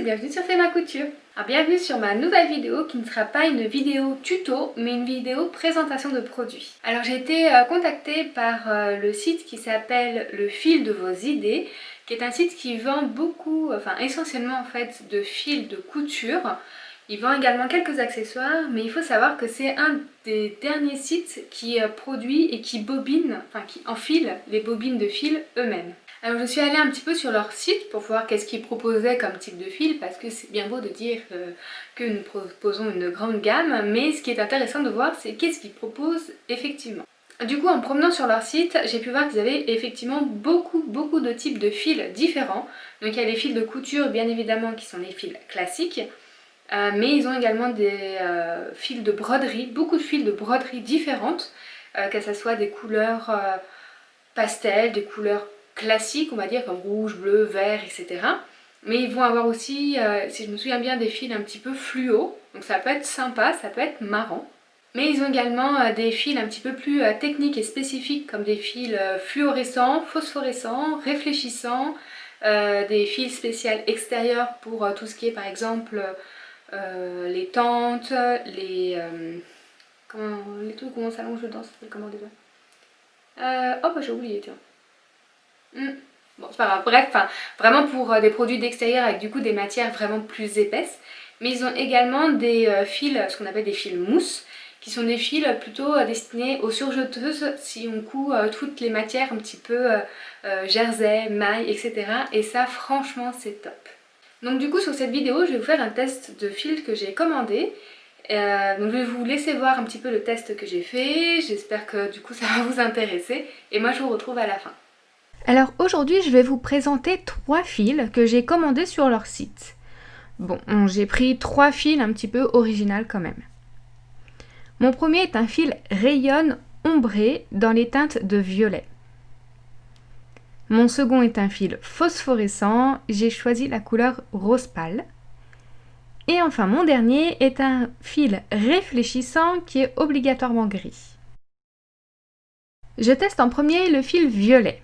bienvenue sur Fais ma couture. Alors bienvenue sur ma nouvelle vidéo qui ne sera pas une vidéo tuto mais une vidéo présentation de produits. Alors j'ai été contactée par le site qui s'appelle Le Fil de vos idées, qui est un site qui vend beaucoup, enfin essentiellement en fait de fils de couture. Il vend également quelques accessoires, mais il faut savoir que c'est un des derniers sites qui produit et qui bobine, enfin qui enfile les bobines de fil eux-mêmes. Alors je suis allée un petit peu sur leur site pour voir qu'est-ce qu'ils proposaient comme type de fil, parce que c'est bien beau de dire que nous proposons une grande gamme, mais ce qui est intéressant de voir c'est qu'est-ce qu'ils proposent effectivement. Du coup en me promenant sur leur site, j'ai pu voir qu'ils avaient effectivement beaucoup de types de fils différents. Donc il y a les fils de couture bien évidemment qui sont les fils classiques, mais ils ont également des fils de broderie, beaucoup de fils de broderie différentes, que ce soit des couleurs pastel, des couleurs classiques on va dire comme rouge, bleu, vert, etc. Mais ils vont avoir aussi, si je me souviens bien, des fils un petit peu fluo, donc ça peut être sympa, ça peut être marrant. Mais ils ont également des fils un petit peu plus techniques et spécifiques comme des fils fluorescents, phosphorescents, réfléchissants, des fils spéciaux extérieurs pour tout ce qui est par exemple les tentes, les trucs où on s'allonge dedans, ça s'appelle comment déjà oh bah j'ai oublié tiens. Bon c'est pas grave, bref, vraiment pour des produits d'extérieur avec du coup des matières vraiment plus épaisses. Mais ils ont également des fils, ce qu'on appelle des fils mousse, qui sont des fils plutôt destinés aux surjeteuses si on coud toutes les matières un petit peu jersey, maille, etc. Et ça franchement c'est top. Donc du coup sur cette vidéo je vais vous faire un test de fil que j'ai commandé. Donc je vais vous laisser voir un petit peu le test que j'ai fait, j'espère que du coup ça va vous intéresser et moi je vous retrouve à la fin. Alors aujourd'hui je vais vous présenter 3 fils que j'ai commandés sur leur site. Bon, j'ai pris 3 fils un petit peu original quand même. Mon premier est un fil rayon ombré dans les teintes de violet. Mon second est un fil phosphorescent, j'ai choisi la couleur rose pâle. Et enfin mon dernier est un fil réfléchissant qui est obligatoirement gris. Je teste en premier le fil violet.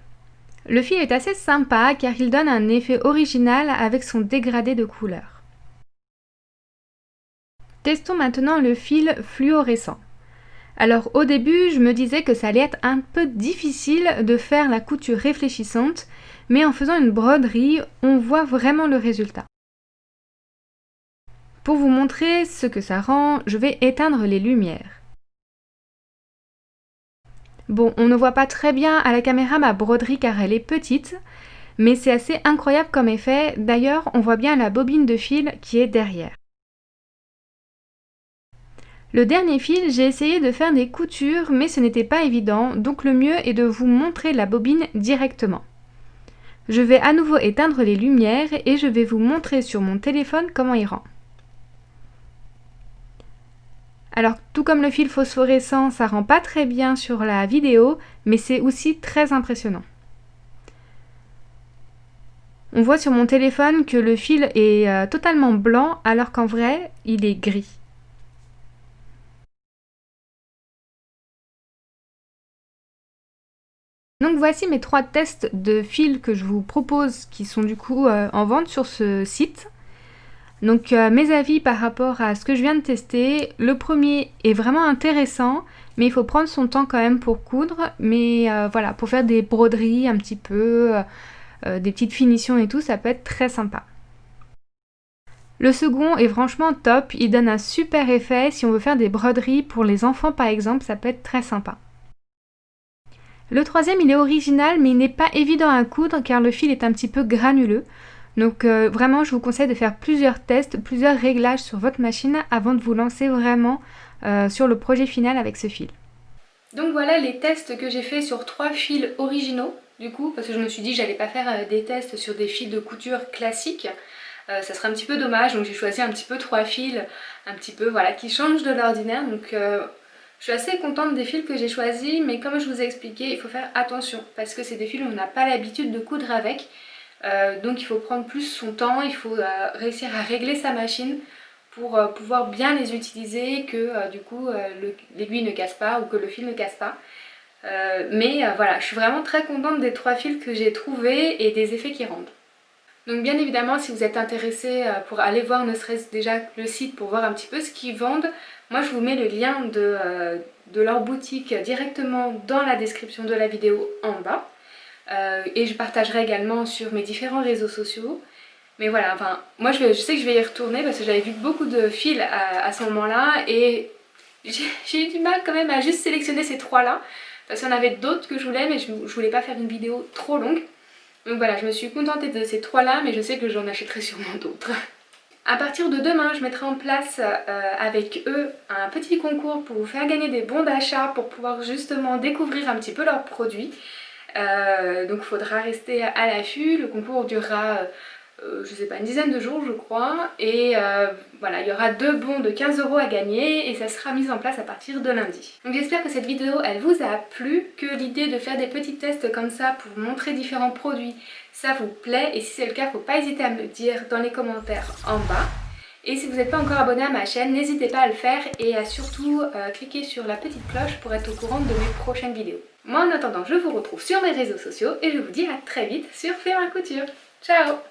Le fil est assez sympa car il donne un effet original avec son dégradé de couleurs. Testons maintenant le fil fluorescent. Alors au début je me disais que ça allait être un peu difficile de faire la couture réfléchissante, mais en faisant une broderie on voit vraiment le résultat. Pour vous montrer ce que ça rend, je vais éteindre les lumières. Bon, on ne voit pas très bien à la caméra ma broderie car elle est petite, mais c'est assez incroyable comme effet. D'ailleurs, on voit bien la bobine de fil qui est derrière. Le dernier fil, j'ai essayé de faire des coutures, mais ce n'était pas évident, donc le mieux est de vous montrer la bobine directement. Je vais à nouveau éteindre les lumières et je vais vous montrer sur mon téléphone comment il rend. Alors tout comme le fil phosphorescent, ça rend pas très bien sur la vidéo, mais c'est aussi très impressionnant. On voit sur mon téléphone que le fil est totalement blanc alors qu'en vrai, il est gris. Donc voici mes 3 tests de fils que je vous propose qui sont du coup en vente sur ce site. Donc mes avis par rapport à ce que je viens de tester, le premier est vraiment intéressant, mais il faut prendre son temps quand même pour coudre, mais voilà, pour faire des broderies un petit peu, des petites finitions et tout, ça peut être très sympa. Le second est franchement top, il donne un super effet, si on veut faire des broderies pour les enfants par exemple, ça peut être très sympa. Le troisième il est original mais il n'est pas évident à coudre car le fil est un petit peu granuleux. Donc vraiment je vous conseille de faire plusieurs tests, plusieurs réglages sur votre machine avant de vous lancer vraiment sur le projet final avec ce fil. Donc voilà les tests que j'ai fait sur 3 fils originaux du coup, parce que je me suis dit que j'allais pas faire des tests sur des fils de couture classiques. Ça serait un petit peu dommage, donc j'ai choisi un petit peu 3 fils un petit peu voilà qui changent de l'ordinaire. Donc je suis assez contente des fils que j'ai choisis, mais comme je vous ai expliqué, il faut faire attention parce que c'est des fils où on n'a pas l'habitude de coudre avec. Donc il faut prendre plus son temps, il faut réussir à régler sa machine pour pouvoir bien les utiliser, que du coup l'aiguille ne casse pas ou que le fil ne casse pas. Mais voilà, je suis vraiment très contente des 3 fils que j'ai trouvés et des effets qu'ils rendent. Donc bien évidemment, si vous êtes intéressé pour aller voir ne serait-ce déjà le site pour voir un petit peu ce qu'ils vendent, moi je vous mets le lien de leur boutique directement dans la description de la vidéo en bas. Et je partagerai également sur mes différents réseaux sociaux. Mais voilà, enfin, moi je sais que je vais y retourner parce que j'avais vu beaucoup de fils à ce moment-là et j'ai eu du mal quand même à juste sélectionner ces trois-là parce qu'il y en avait d'autres que je voulais, mais je voulais pas faire une vidéo trop longue. Donc voilà, je me suis contentée de ces trois-là, mais je sais que j'en achèterai sûrement d'autres. À partir de demain, je mettrai en place avec eux un petit concours pour vous faire gagner des bons d'achat pour pouvoir justement découvrir un petit peu leurs produits. Donc il faudra rester à l'affût. Le concours durera je sais pas, une dizaine de jours je crois, et voilà, il y aura 2 bons de 15 € à gagner et ça sera mis en place à partir de lundi. Donc j'espère que cette vidéo elle vous a plu, que l'idée de faire des petits tests comme ça pour vous montrer différents produits ça vous plaît, et si c'est le cas, faut pas hésiter à me le dire dans les commentaires en bas. Et si vous n'êtes pas encore abonné à ma chaîne, n'hésitez pas à le faire et à surtout cliquer sur la petite cloche pour être au courant de mes prochaines vidéos. Moi en attendant, je vous retrouve sur mes réseaux sociaux et je vous dis à très vite sur Faire ma couture. Ciao!